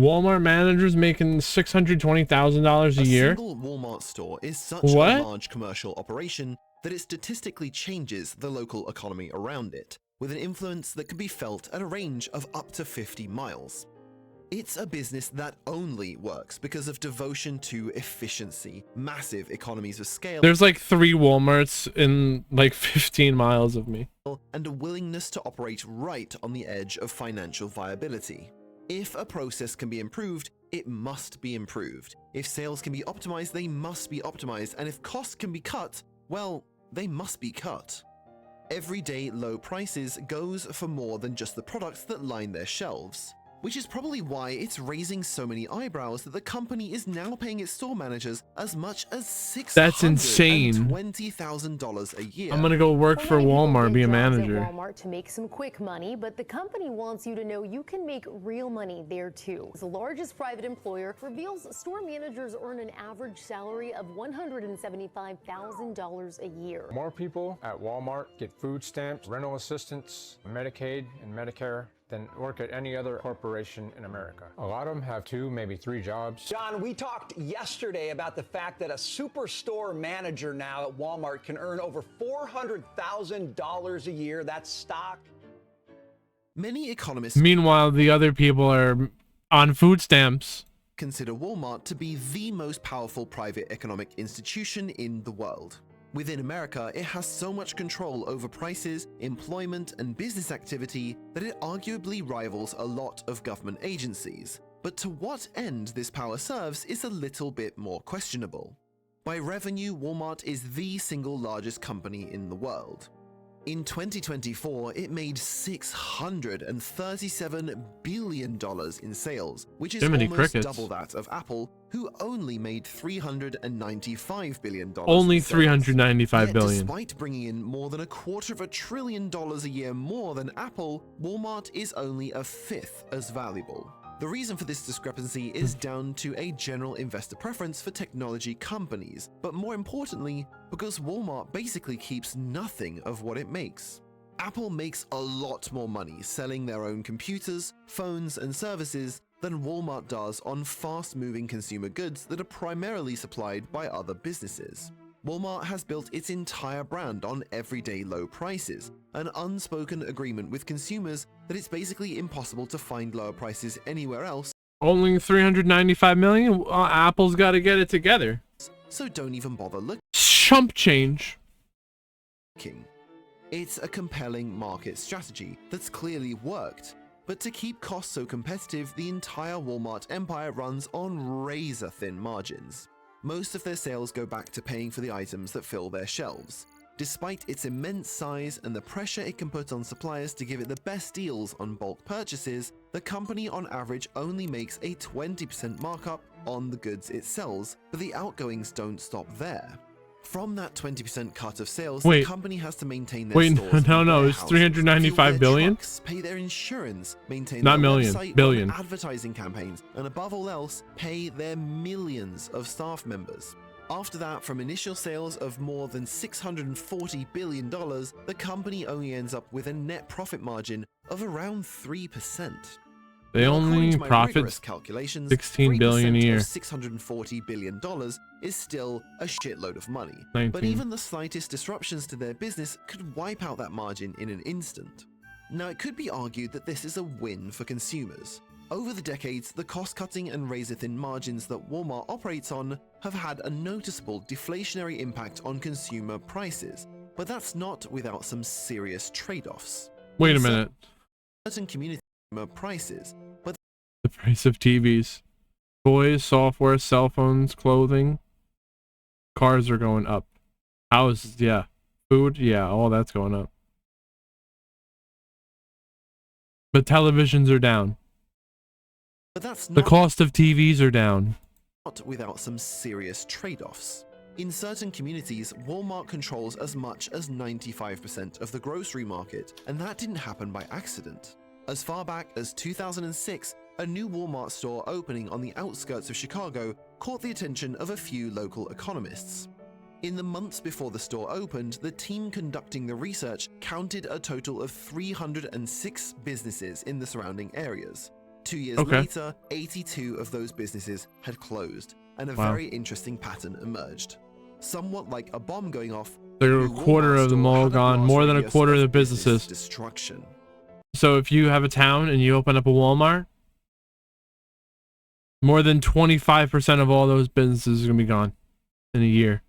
Walmart managers making $620,000 a year. A single Walmart store is such What? a large commercial operation that it statistically changes the local economy around it, with an influence that can be felt at a range of up to 50 miles. It's a business that only works because of devotion to efficiency, massive economies of scale. There's like 3 Walmarts in like 15 miles of me. And a willingness to operate right on the edge of financial viability. If a process can be improved, it must be improved. If sales can be optimized, they must be optimized. And if costs can be cut, well, they must be cut. Everyday low prices goes for more than just the products that line their shelves. Which is probably why it's raising so many eyebrows that the company is now paying its store managers as much as $620,000 a year. I'm gonna go work for Walmart, be a manager. Walmart to make some quick money, but the company wants you to know you can make real money there too. The largest private employer reveals store managers earn an average salary of $175,000 a year. More people at Walmart get food stamps, rental assistance, Medicaid, and Medicare than work at any other corporation in America. A lot of them have 2, maybe 3 jobs. John, we talked yesterday about the fact that a superstore manager now at Walmart can earn over $400,000 a year. That's stock. Many economists, Meanwhile, the other people are on food stamps. consider Walmart to be the most powerful private economic institution in the world. Within America, it has so much control over prices, employment, and business activity that it arguably rivals a lot of government agencies. But to what end this power serves is a little bit more questionable. By revenue, Walmart is the single largest company in the world. In 2024, it made $637 billion in sales, which is almost double that of Apple, who only made $395 billion. Only $395 billion. Despite bringing in more than $250 billion a year more than Apple, Walmart is only a fifth as valuable. The reason for this discrepancy is down to a general investor preference for technology companies, but more importantly, because Walmart basically keeps nothing of what it makes. Apple makes a lot more money selling their own computers, phones, and services than Walmart does on fast-moving consumer goods that are primarily supplied by other businesses. Walmart has built its entire brand on everyday low prices, an unspoken agreement with consumers that it's basically impossible to find lower prices anywhere else. Only 395 million? Apple's got to get it together. So don't even bother looking. Chump change. It's a compelling market strategy that's clearly worked. But to keep costs so competitive, the entire Walmart empire runs on razor-thin margins. Most of their sales go back to paying for the items that fill their shelves. Despite its immense size and the pressure it can put on suppliers to give it the best deals on bulk purchases, the company on average only makes a 20% markup on the goods it sells, but the outgoings don't stop there. From that 20% cut of sales, the company has to maintain their stores. No, it's 395 billion. Trucks, pay their insurance, maintain not their million, website, billion. run advertising campaigns, and above all else, pay their millions of staff members. After that, from initial sales of more than $640 billion, the company only ends up with a net profit margin of around 3%. They only profit $16 billion a year. $640 billion is still a shitload of money. 19. But even the slightest disruptions to their business could wipe out that margin in an instant. Now, it could be argued that this is a win for consumers. Over the decades, the cost-cutting and razor-thin margins that Walmart operates on have had a noticeable deflationary impact on consumer prices, but that's not without some serious trade-offs. Wait a minute. Certain community prices, but the price of TVs, toys, software, cell phones, clothing, cars are going up. Houses, yeah. Food, yeah, all that's going up. But televisions are down. But that's the cost of TVs are down. Not without some serious trade-offs. In certain communities, Walmart controls as much as 95% of the grocery market, and that didn't happen by accident. As far back as 2006, a new Walmart store opening on the outskirts of Chicago caught the attention of a few local economists. In the months before the store opened, the team conducting the research counted a total of 306 businesses in the surrounding areas. 2 years Okay. later, 82 of those businesses had closed, and a Wow. very interesting pattern emerged. Somewhat like a bomb going off, There the are new a quarter Walmart of them store all had a gone. blast More than a radius quarter of the business businesses. destruction. So if you have a town and you open up a Walmart, more than 25% of all those businesses are going to be gone in a year.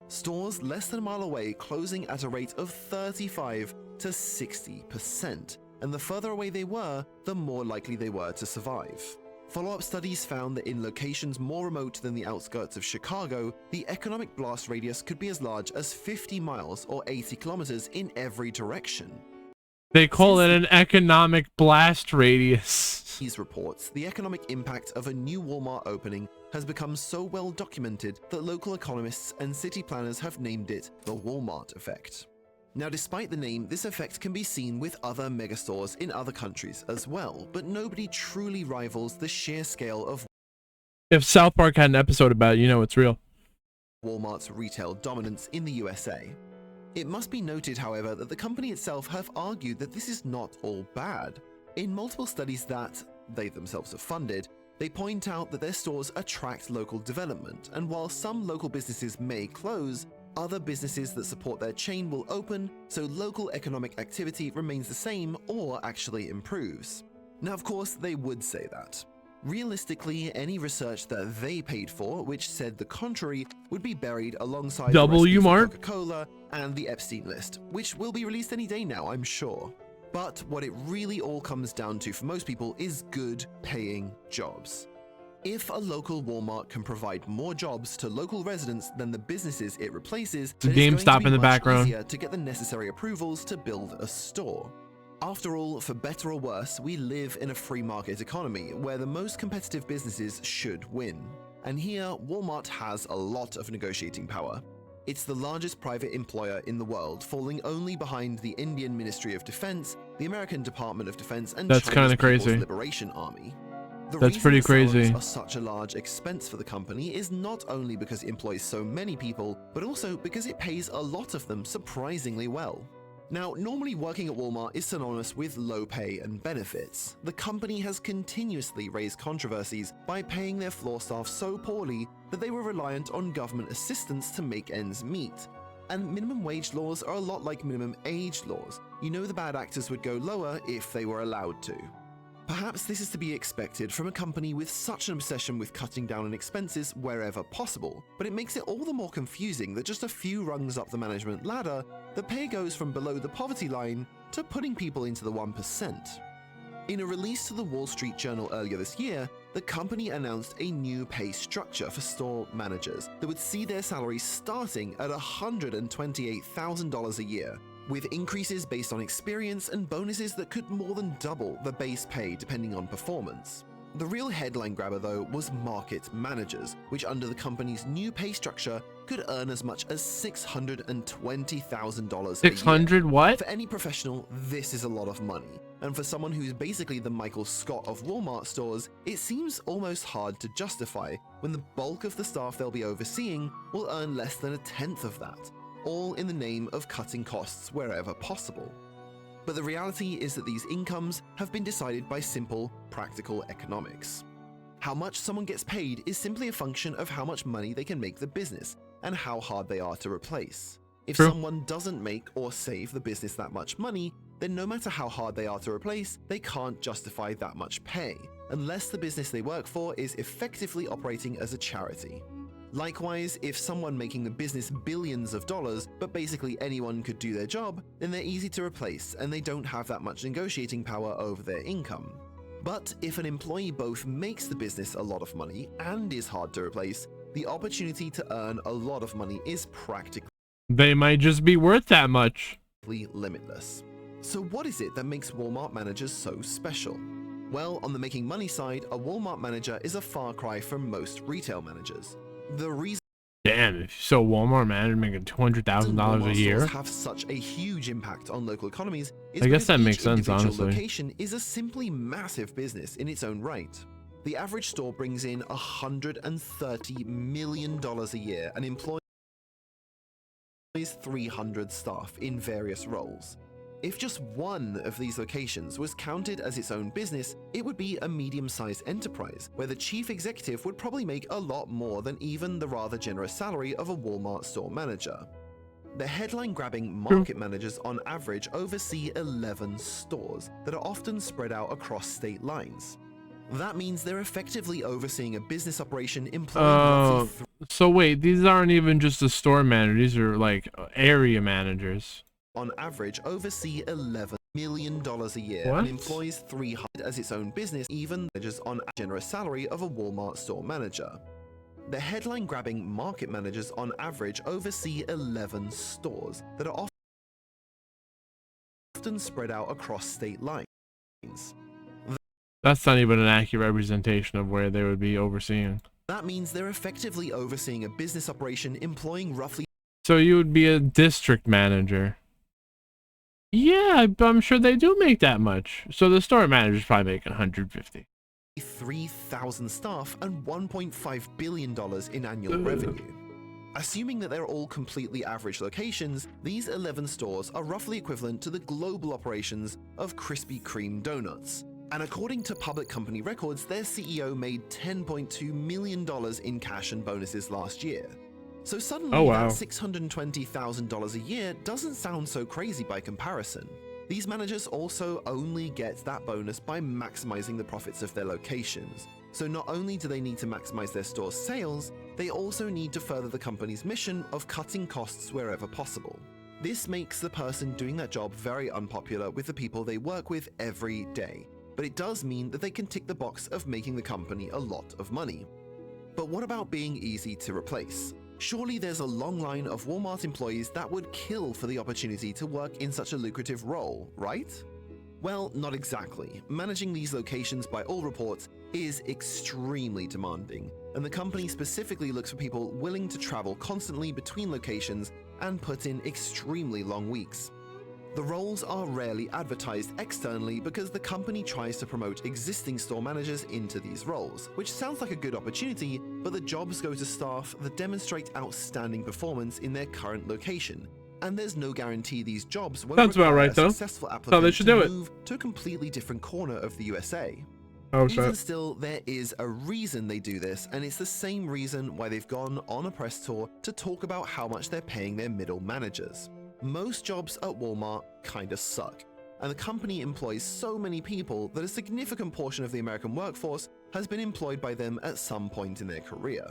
Stores less than a mile away closing at a rate of 35 to 60%, and the further away they were, the more likely they were to survive. Follow-up studies found that in locations more remote than the outskirts of Chicago, the economic blast radius could be as large as 50 miles or 80 kilometers in every direction. They call it an economic blast radius. These reports, the economic impact of a new Walmart opening has become so well documented that local economists and city planners have named it the Walmart effect. Now, despite the name, this effect can be seen with other megastores in other countries as well, but nobody truly rivals the sheer scale of If South Park had an episode about it, you know it's real. Walmart's retail dominance in the USA. It must be noted, however, that the company itself have argued that this is not all bad. In multiple studies that they themselves have funded, they point out that their stores attract local development, and while some local businesses may close, other businesses that support their chain will open, so local economic activity remains the same or actually improves. Now, of course, they would say that. Realistically, any research that they paid for, which said the contrary, would be buried alongside the recipe for Mart? Coca-Cola and the Epstein list, which will be released any day now, I'm sure. But what it really all comes down to for most people is good paying jobs. If a local Walmart can provide more jobs to local residents than the businesses it replaces, It's a then it's GameStop going to in be the much background. easier to get the necessary approvals to build a store. After all, for better or worse, we live in a free market economy where the most competitive businesses should win. And here, Walmart has a lot of negotiating power. It's the largest private employer in the world, falling only behind the Indian Ministry of Defense, the American Department of Defense, and That's China's kinda People's crazy. Liberation Army. The That's reason pretty that salaries crazy. are such a large expense for the company is not only because it employs so many people, but also because it pays a lot of them surprisingly well. Now, normally working at Walmart is synonymous with low pay and benefits. The company has continuously raised controversies by paying their floor staff so poorly that they were reliant on government assistance to make ends meet. And minimum wage laws are a lot like minimum age laws. You know the bad actors would go lower if they were allowed to. Perhaps this is to be expected from a company with such an obsession with cutting down on expenses wherever possible, but it makes it all the more confusing that just a few rungs up the management ladder, the pay goes from below the poverty line to putting people into the 1%. In a release to the Wall Street Journal earlier this year, the company announced a new pay structure for store managers that would see their salaries starting at $128,000 a year, with increases based on experience and bonuses that could more than double the base pay depending on performance. The real headline grabber, though, was market managers, which under the company's new pay structure could earn as much as $620,000 a year. 600 what? For any professional, this is a lot of money. And for someone who's basically the Michael Scott of Walmart stores, it seems almost hard to justify when the bulk of the staff they'll be overseeing will earn less than a tenth of that, all in the name of cutting costs wherever possible. But the reality is that these incomes have been decided by simple, practical economics. How much someone gets paid is simply a function of how much money they can make the business and how hard they are to replace. If True. someone doesn't make or save the business that much money, then no matter how hard they are to replace, they can't justify that much pay, unless the business they work for is effectively operating as a charity. Likewise, if someone making the business billions of dollars, but basically anyone could do their job, then they're easy to replace and they don't have that much negotiating power over their income. But if an employee both makes the business a lot of money and is hard to replace, the opportunity to earn a lot of money is practically They might just be worth that much. limitless. So what is it that makes Walmart managers so special? Well, on the making money side, a Walmart manager is a far cry from most retail managers. The reason Damn, if so Walmart manager making $200,000 Walmart a year. stores have such a huge impact on local economies is I guess because that each makes sense, individual honestly. location is a simply massive business in its own right. The average store brings in $130 million a year and employs 300 staff in various roles. If just one of these locations was counted as its own business, it would be a medium-sized enterprise, where the chief executive would probably make a lot more than even the rather generous salary of a Walmart store manager. The headline-grabbing market managers on average oversee 11 stores that are often spread out across state lines. That means they're effectively overseeing a business operation employing roughly So wait, these aren't even just the store manager, these are like area managers. on average oversee $11 million a year What? and employs 300 as its own business, even managers on a generous salary of a Walmart store manager. The headline-grabbing market managers on average oversee 11 stores that are often spread out across state lines. That's not even an accurate representation of where they would be overseeing. That means they're effectively overseeing a business operation employing roughly So you would be a district manager. Yeah, I'm sure they do make that much. So the store manager's probably making 150. 3,000 staff and $1.5 billion in annual revenue. Assuming that they're all completely average locations, these 11 stores are roughly equivalent to the global operations of Krispy Kreme donuts. And according to public company records, their CEO made $10.2 million in cash and bonuses last year. So suddenly, that $620,000 a year doesn't sound so crazy by comparison. These managers also only get that bonus by maximizing the profits of their locations. So not only do they need to maximize their store's sales, they also need to further the company's mission of cutting costs wherever possible. This makes the person doing that job very unpopular with the people they work with every day, but it does mean that they can tick the box of making the company a lot of money. But what about being easy to replace? Surely there's a long line of Walmart employees that would kill for the opportunity to work in such a lucrative role, right? Well, not exactly. Managing these locations, by all reports, is extremely demanding, and the company specifically looks for people willing to travel constantly between locations and put in extremely long weeks. The roles are rarely advertised externally because the company tries to promote existing store managers into these roles, which sounds like a good opportunity, but the jobs go to staff that demonstrate outstanding performance in their current location, and there's no guarantee these jobs won't Sounds about require right, a though. successful That's how they applicant should to do it. move to a completely different corner of the USA. Oh, Even shit. still, there is a reason they do this, and it's the same reason why they've gone on a press tour to talk about how much they're paying their middle managers. Most jobs at Walmart kinda suck, and the company employs so many people that a significant portion of the American workforce has been employed by them at some point in their career.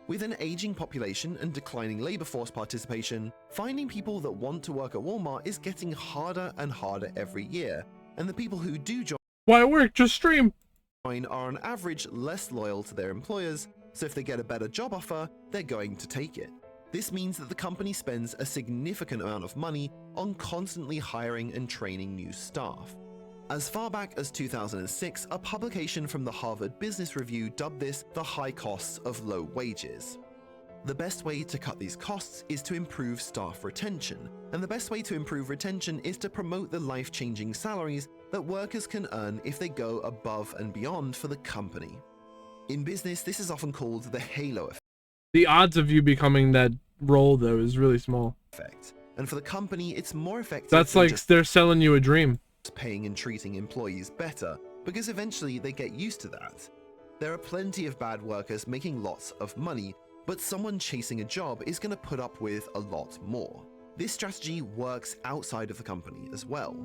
With an aging population and declining labor force participation, finding people that want to work at Walmart is getting harder and harder every year, and the people who do Why work? Just stream. join are on average less loyal to their employers, so if they get a better job offer, they're going to take it. This means that the company spends a significant amount of money on constantly hiring and training new staff. As far back as 2006, a publication from the Harvard Business Review dubbed this the high costs of low wages. The best way to cut these costs is to improve staff retention, and the best way to improve retention is to promote the life-changing salaries that workers can earn if they go above and beyond for the company. In business, this is often called the halo effect. The odds of you becoming that role, though, is really small. And for the company, it's more effective That's than like just they're selling you a dream. paying and treating employees better, because eventually they get used to that. There are plenty of bad workers making lots of money, but someone chasing a job is going to put up with a lot more. This strategy works outside of the company as well.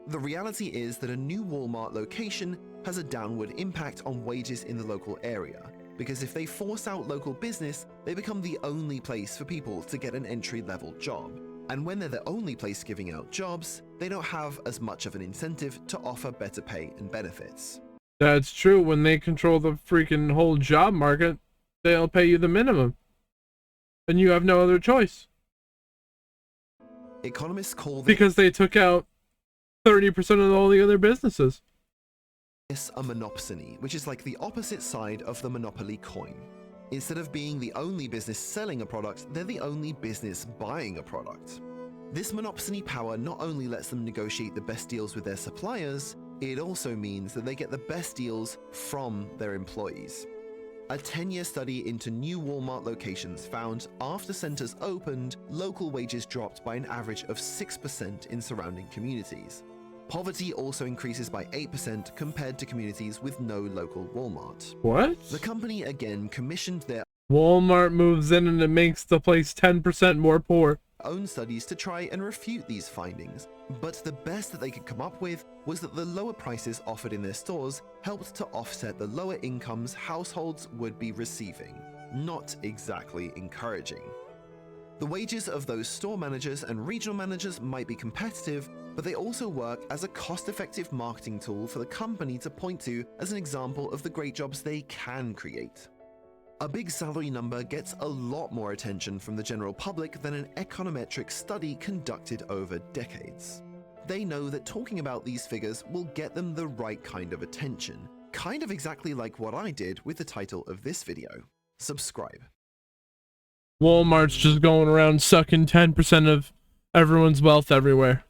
The reality is that a new Walmart location has a downward impact on wages in the local area, because if they force out local business, they become the only place for people to get an entry-level job. And when they're the only place giving out jobs, they don't have as much of an incentive to offer better pay and benefits. That's true. When they control the freaking whole job market, they'll pay you the minimum. And you have no other choice. Economists call this Because they took out 30% of all the other businesses. a monopsony, which is like the opposite side of the monopoly coin. Instead of being the only business selling a product, they're the only business buying a product. This monopsony power not only lets them negotiate the best deals with their suppliers, it also means that they get the best deals from their employees. A 10-year study into new Walmart locations found after centers opened, local wages dropped by an average of 6% in surrounding communities. Poverty also increases by 8% compared to communities with no local Walmart. What? The company again commissioned their Walmart moves in and it makes the place 10% more poor. own studies to try and refute these findings, but the best that they could come up with was that the lower prices offered in their stores helped to offset the lower incomes households would be receiving. Not exactly encouraging. The wages of those store managers and regional managers might be competitive, but they also work as a cost-effective marketing tool for the company to point to as an example of the great jobs they can create. A big salary number gets a lot more attention from the general public than an econometric study conducted over decades. They know that talking about these figures will get them the right kind of attention, kind of exactly like what I did with the title of this video. Subscribe. Walmart's just going around sucking 10% of everyone's wealth everywhere.